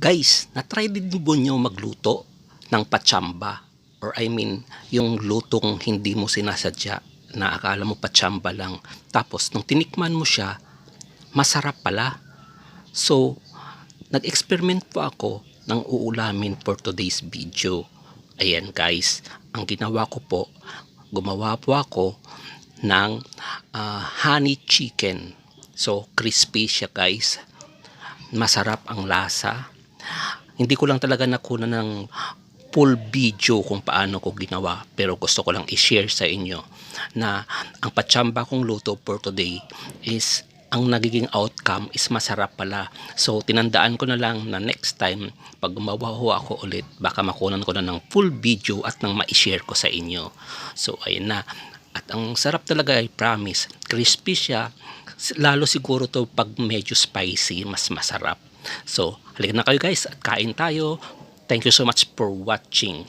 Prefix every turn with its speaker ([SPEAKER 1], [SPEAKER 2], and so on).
[SPEAKER 1] Guys, na-try din ba nyo magluto ng patsamba? Or I mean, yung lutong hindi mo sinasadya na akala mo patsamba lang. Tapos, nung tinikman mo siya, masarap pala. So, nag-experiment po ako ng uulamin for today's video. Ayan guys, ang ginawa ko po, gumawa po ako ng honey chicken. So, crispy siya guys. Masarap ang lasa. Hindi ko lang talaga nakuna ng full video kung paano ko ginawa, pero gusto ko lang i-share sa inyo na ang patsamba kong luto for today is ang nagiging outcome is masarap pala. So tinandaan ko na lang na next time pag gumawa ho ako ulit, baka makunan ko na ng full video at nang ma-share ko sa inyo. So ayun na. At ang sarap talaga, I promise. Crispy siya. Lalo siguro to pag medyo spicy, mas masarap. So, halika na kayo guys at kain tayo. Thank you so much for watching.